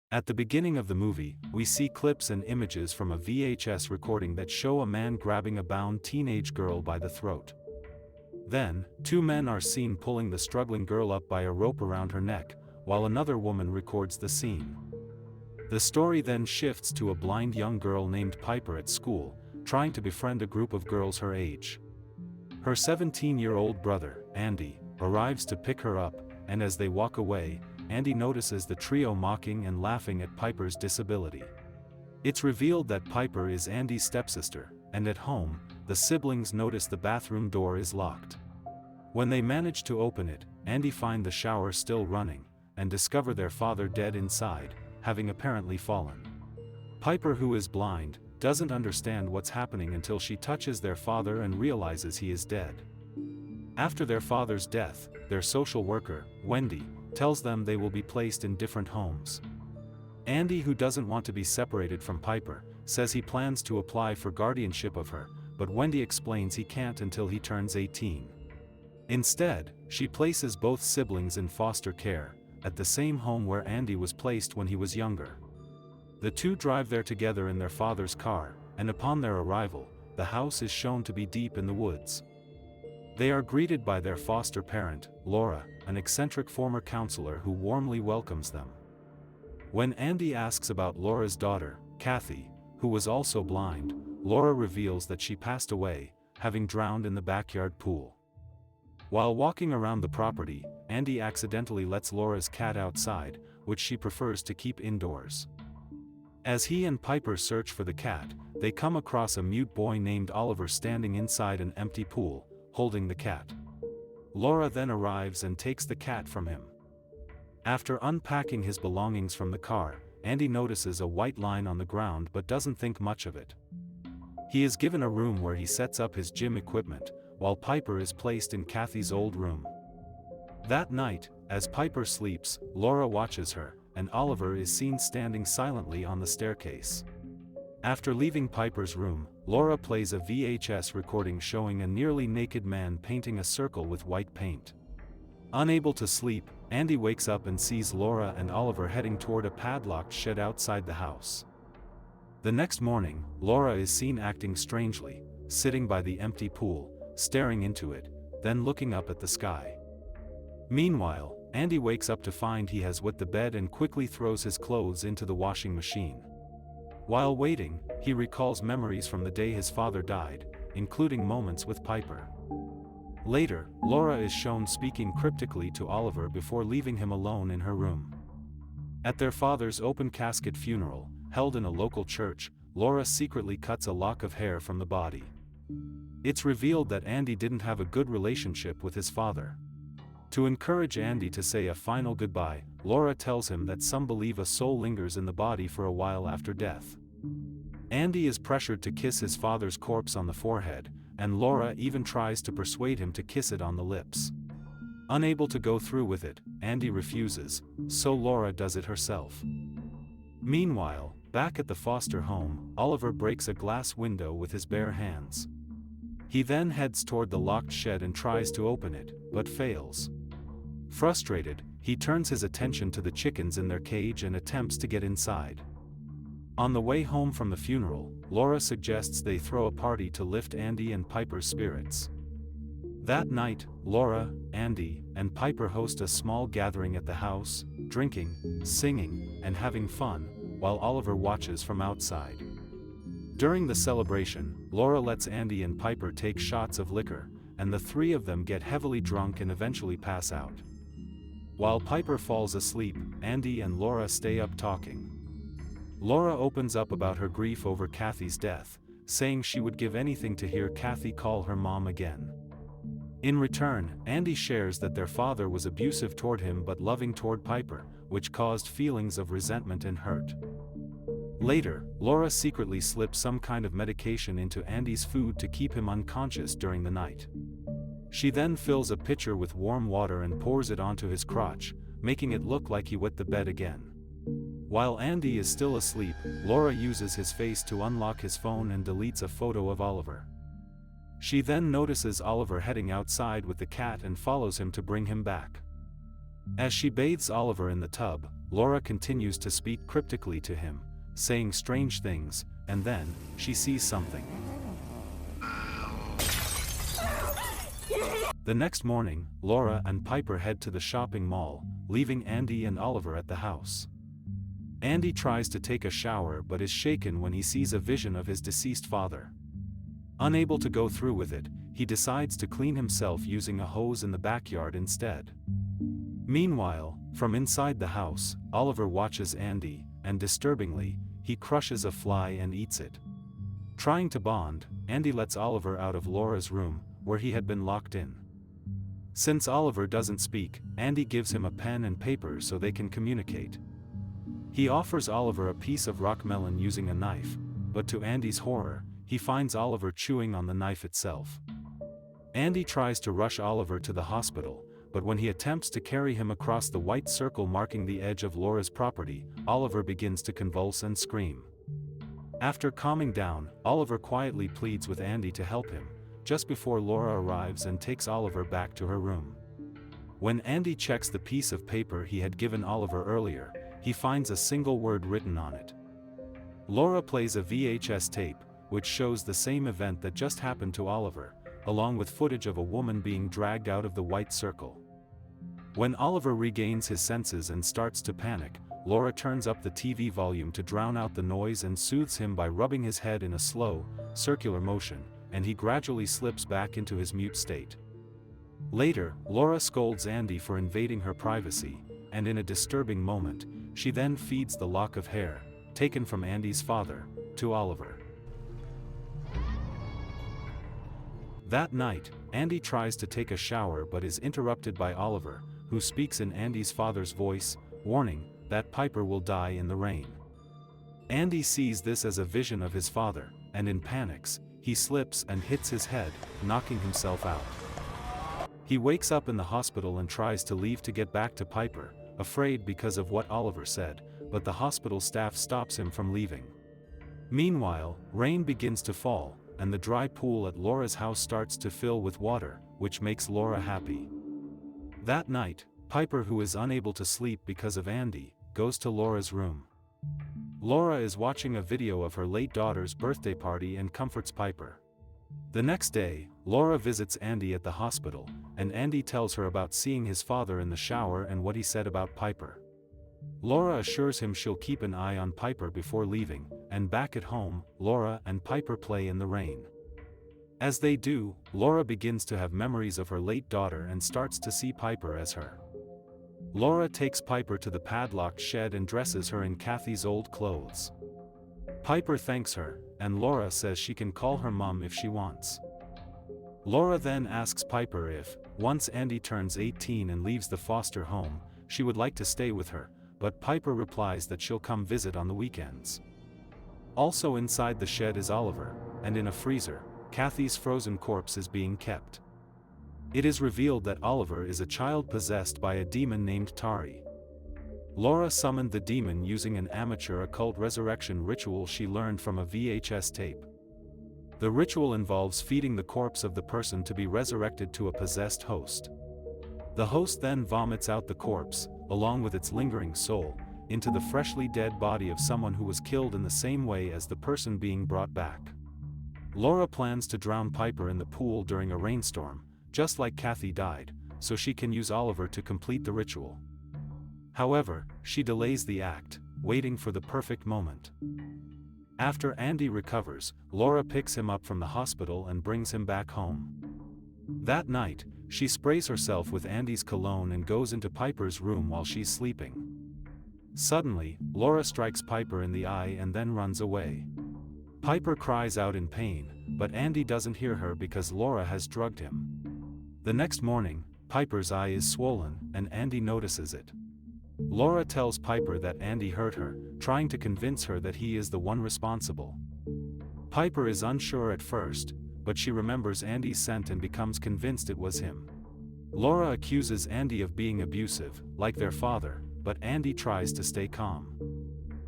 At the beginning of the movie, we see clips and images from a VHS recording that show a man grabbing a bound teenage girl by the throat. Then, two men are seen pulling the struggling girl up by a rope around her neck, while another woman records the scene. The story then shifts to a blind young girl named Piper at school, trying to befriend a group of girls her age. Her 17-year-old brother, Andy, arrives to pick her up, and as they walk away, Andy notices the trio mocking and laughing at Piper's disability. It's revealed that Piper is Andy's stepsister, and at home, the siblings notice the bathroom door is locked. When they manage to open it, Andy finds the shower still running, and discover their father dead inside, having apparently fallen. Piper, who is blind, doesn't understand what's happening until she touches their father and realizes he is dead. After their father's death, their social worker, Wendy, tells them they will be placed in different homes. Andy, who doesn't want to be separated from Piper, says he plans to apply for guardianship of her, but Wendy explains he can't until he turns 18. Instead, she places both siblings in foster care, at the same home where Andy was placed when he was younger. The two drive there together in their father's car, and upon their arrival, the house is shown to be deep in the woods. They are greeted by their foster parent, Laura, an eccentric former counselor who warmly welcomes them. When Andy asks about Laura's daughter, Kathy, who was also blind, Laura reveals that she passed away, having drowned in the backyard pool. While walking around the property, Andy accidentally lets Laura's cat outside, which she prefers to keep indoors. As he and Piper search for the cat, they come across a mute boy named Oliver standing inside an empty pool, holding the cat. Laura then arrives and takes the cat from him. After unpacking his belongings from the car, Andy notices a white line on the ground but doesn't think much of it. He is given a room where he sets up his gym equipment, while Piper is placed in Kathy's old room. That night, as Piper sleeps, Laura watches her, and Oliver is seen standing silently on the staircase. After leaving Piper's room, Laura plays a VHS recording showing a nearly naked man painting a circle with white paint. Unable to sleep, Andy wakes up and sees Laura and Oliver heading toward a padlocked shed outside the house. The next morning, Laura is seen acting strangely, sitting by the empty pool, staring into it, then looking up at the sky. Meanwhile, Andy wakes up to find he has wet the bed and quickly throws his clothes into the washing machine. While waiting, he recalls memories from the day his father died, including moments with Piper. Later, Laura is shown speaking cryptically to Oliver before leaving him alone in her room. At their father's open casket funeral, held in a local church, Laura secretly cuts a lock of hair from the body. It's revealed that Andy didn't have a good relationship with his father. To encourage Andy to say a final goodbye, Laura tells him that some believe a soul lingers in the body for a while after death. Andy is pressured to kiss his father's corpse on the forehead, and Laura even tries to persuade him to kiss it on the lips. Unable to go through with it, Andy refuses, so Laura does it herself. Meanwhile, back at the foster home, Oliver breaks a glass window with his bare hands. He then heads toward the locked shed and tries to open it, but fails. Frustrated, he turns his attention to the chickens in their cage and attempts to get inside. On the way home from the funeral, Laura suggests they throw a party to lift Andy and Piper's spirits. That night, Laura, Andy, and Piper host a small gathering at the house, drinking, singing, and having fun, while Oliver watches from outside. During the celebration, Laura lets Andy and Piper take shots of liquor, and the three of them get heavily drunk and eventually pass out. While Piper falls asleep, Andy and Laura stay up talking. Laura opens up about her grief over Kathy's death, saying she would give anything to hear Kathy call her mom again. In return, Andy shares that their father was abusive toward him but loving toward Piper, which caused feelings of resentment and hurt. Later, Laura secretly slips some kind of medication into Andy's food to keep him unconscious during the night. She then fills a pitcher with warm water and pours it onto his crotch, making it look like he wet the bed again. While Andy is still asleep, Laura uses his face to unlock his phone and deletes a photo of Oliver. She then notices Oliver heading outside with the cat and follows him to bring him back. As she bathes Oliver in the tub, Laura continues to speak cryptically to him, saying strange things, and then, she sees something. The next morning, Laura and Piper head to the shopping mall, leaving Andy and Oliver at the house. Andy tries to take a shower but is shaken when he sees a vision of his deceased father. Unable to go through with it, he decides to clean himself using a hose in the backyard instead. Meanwhile, from inside the house, Oliver watches Andy, and disturbingly, he crushes a fly and eats it. Trying to bond, Andy lets Oliver out of Laura's room, where he had been locked in. Since Oliver doesn't speak, Andy gives him a pen and paper so they can communicate. He offers Oliver a piece of rock melon using a knife, but to Andy's horror, he finds Oliver chewing on the knife itself. Andy tries to rush Oliver to the hospital, but when he attempts to carry him across the white circle marking the edge of Laura's property, Oliver begins to convulse and scream. After calming down, Oliver quietly pleads with Andy to help him, just before Laura arrives and takes Oliver back to her room. When Andy checks the piece of paper he had given Oliver earlier, he finds a single word written on it. Laura plays a VHS tape, which shows the same event that just happened to Oliver, along with footage of a woman being dragged out of the white circle. When Oliver regains his senses and starts to panic, Laura turns up the TV volume to drown out the noise and soothes him by rubbing his head in a slow, circular motion, and he gradually slips back into his mute state. Later, Laura scolds Andy for invading her privacy, and in a disturbing moment, she then feeds the lock of hair, taken from Andy's father, to Oliver. That night, Andy tries to take a shower but is interrupted by Oliver, who speaks in Andy's father's voice, warning that Piper will die in the rain. Andy sees this as a vision of his father, and in panics, he slips and hits his head, knocking himself out. He wakes up in the hospital and tries to leave to get back to Piper, afraid because of what Oliver said, but the hospital staff stops him from leaving. Meanwhile, rain begins to fall, and the dry pool at Laura's house starts to fill with water, which makes Laura happy. That night, Piper, who is unable to sleep because of Andy, goes to Laura's room. Laura is watching a video of her late daughter's birthday party and comforts Piper. The next day, Laura visits Andy at the hospital, and Andy tells her about seeing his father in the shower and what he said about Piper. Laura assures him she'll keep an eye on Piper before leaving, and back at home, Laura and Piper play in the rain. As they do, Laura begins to have memories of her late daughter and starts to see Piper as her. Laura takes Piper to the padlocked shed and dresses her in Kathy's old clothes. Piper thanks her, and Laura says she can call her mom if she wants. Laura then asks Piper if, once Andy turns 18 and leaves the foster home, she would like to stay with her, but Piper replies that she'll come visit on the weekends. Also inside the shed is Oliver, and in a freezer, Kathy's frozen corpse is being kept. It is revealed that Oliver is a child possessed by a demon named Tari. Laura summoned the demon using an amateur occult resurrection ritual she learned from a VHS tape. The ritual involves feeding the corpse of the person to be resurrected to a possessed host. The host then vomits out the corpse, along with its lingering soul, into the freshly dead body of someone who was killed in the same way as the person being brought back. Laura plans to drown Piper in the pool during a rainstorm, just like Kathy died, so she can use Oliver to complete the ritual. However, she delays the act, waiting for the perfect moment. After Andy recovers, Laura picks him up from the hospital and brings him back home. That night, she sprays herself with Andy's cologne and goes into Piper's room while she's sleeping. Suddenly, Laura strikes Piper in the eye and then runs away. Piper cries out in pain, but Andy doesn't hear her because Laura has drugged him. The next morning, Piper's eye is swollen, and Andy notices it. Laura tells Piper that Andy hurt her, trying to convince her that he is the one responsible. Piper is unsure at first, but she remembers Andy's scent and becomes convinced it was him. Laura accuses Andy of being abusive, like their father, but Andy tries to stay calm.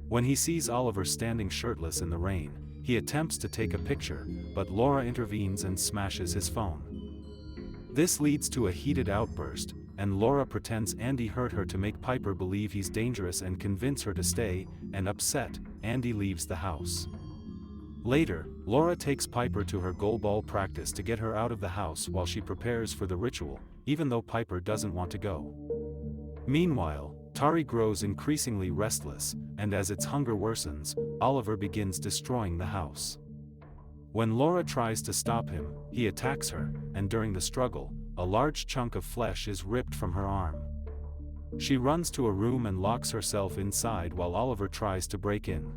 When he sees Oliver standing shirtless in the rain, he attempts to take a picture, but Laura intervenes and smashes his phone. This leads to a heated outburst, and Laura pretends Andy hurt her to make Piper believe he's dangerous and convince her to stay, and upset, Andy leaves the house. Later, Laura takes Piper to her goalball practice to get her out of the house while she prepares for the ritual, even though Piper doesn't want to go. Meanwhile, Tari grows increasingly restless, and as its hunger worsens, Oliver begins destroying the house. When Laura tries to stop him, he attacks her, and during the struggle, a large chunk of flesh is ripped from her arm. She runs to a room and locks herself inside while Oliver tries to break in.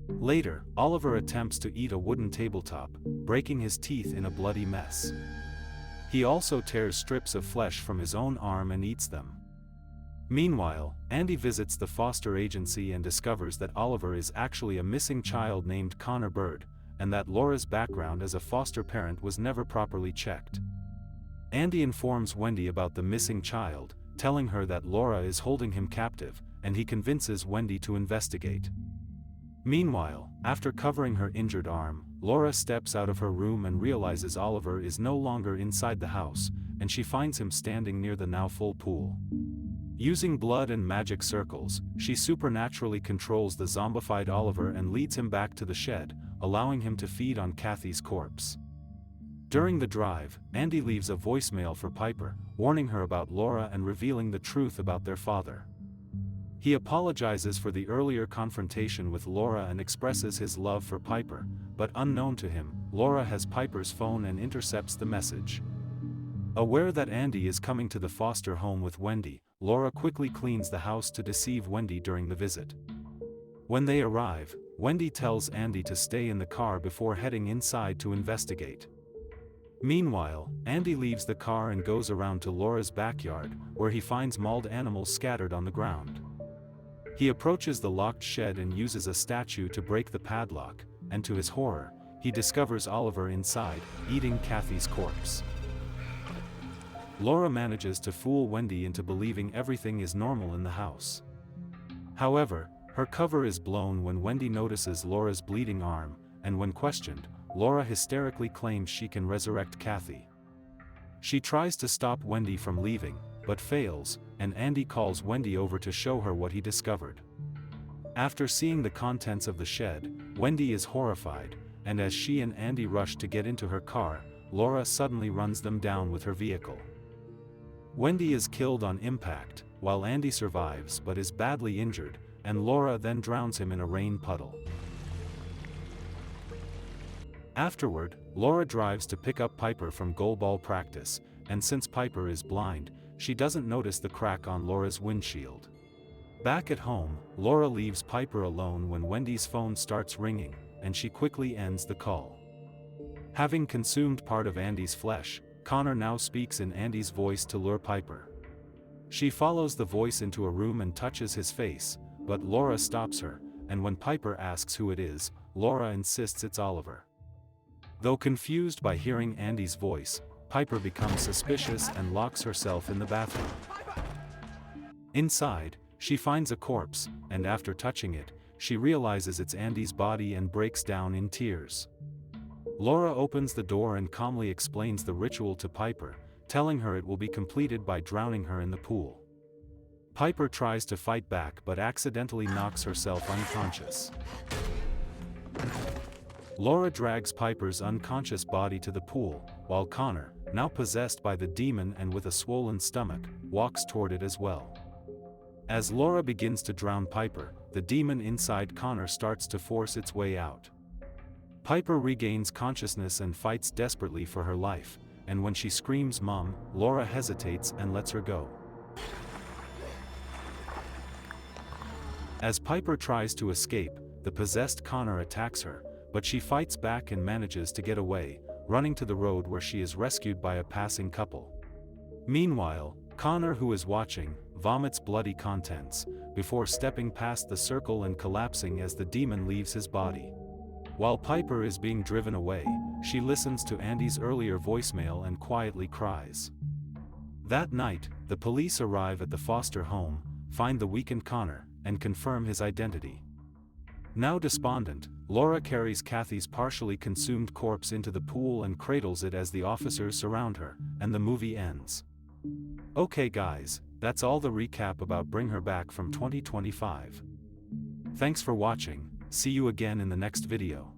Later, Oliver attempts to eat a wooden tabletop, breaking his teeth in a bloody mess. He also tears strips of flesh from his own arm and eats them. Meanwhile, Andy visits the foster agency and discovers that Oliver is actually a missing child named Connor Bird, and that Laura's background as a foster parent was never properly checked. Andy informs Wendy about the missing child, telling her that Laura is holding him captive, and he convinces Wendy to investigate. Meanwhile, after covering her injured arm, Laura steps out of her room and realizes Oliver is no longer inside the house, and she finds him standing near the now full pool. Using blood and magic circles, she supernaturally controls the zombified Oliver and leads him back to the shed, allowing him to feed on Kathy's corpse. During the drive, Andy leaves a voicemail for Piper, warning her about Laura and revealing the truth about their father. He apologizes for the earlier confrontation with Laura and expresses his love for Piper, but unknown to him, Laura has Piper's phone and intercepts the message. Aware that Andy is coming to the foster home with Wendy, Laura quickly cleans the house to deceive Wendy during the visit. When they arrive, Wendy tells Andy to stay in the car before heading inside to investigate. Meanwhile, Andy leaves the car and goes around to Laura's backyard, where he finds mauled animals scattered on the ground. He approaches the locked shed and uses a statue to break the padlock, and to his horror, he discovers Oliver inside, eating Kathy's corpse. Laura manages to fool Wendy into believing everything is normal in the house. However, her cover is blown when Wendy notices Laura's bleeding arm, and when questioned, Laura hysterically claims she can resurrect Kathy. She tries to stop Wendy from leaving, but fails, and Andy calls Wendy over to show her what he discovered. After seeing the contents of the shed, Wendy is horrified, and as she and Andy rush to get into her car, Laura suddenly runs them down with her vehicle. Wendy is killed on impact, while Andy survives but is badly injured, and Laura then drowns him in a rain puddle. Afterward, Laura drives to pick up Piper from goalball practice, and since Piper is blind, she doesn't notice the crack on Laura's windshield. Back at home, Laura leaves Piper alone when Wendy's phone starts ringing, and she quickly ends the call. Having consumed part of Andy's flesh, Connor now speaks in Andy's voice to lure Piper. She follows the voice into a room and touches his face, but Laura stops her, and when Piper asks who it is, Laura insists it's Oliver. Though confused by hearing Andy's voice, Piper becomes suspicious and locks herself in the bathroom. Inside, she finds a corpse, and after touching it, she realizes it's Andy's body and breaks down in tears. Laura opens the door and calmly explains the ritual to Piper, telling her it will be completed by drowning her in the pool. Piper tries to fight back but accidentally knocks herself unconscious. Laura drags Piper's unconscious body to the pool, while Connor, now possessed by the demon and with a swollen stomach, walks toward it as well. As Laura begins to drown Piper, the demon inside Connor starts to force its way out. Piper regains consciousness and fights desperately for her life, and when she screams "Mom," Laura hesitates and lets her go. As Piper tries to escape, the possessed Connor attacks her, but she fights back and manages to get away, running to the road where she is rescued by a passing couple. Meanwhile, Connor, who is watching, vomits bloody contents, before stepping past the circle and collapsing as the demon leaves his body. While Piper is being driven away, she listens to Andy's earlier voicemail and quietly cries. That night, the police arrive at the foster home, find the weakened Connor, and confirm his identity. Now despondent, Laura carries Kathy's partially consumed corpse into the pool and cradles it as the officers surround her, and the movie ends. Okay guys, that's all the recap about Bring Her Back from 2025. Thanks for watching, see you again in the next video.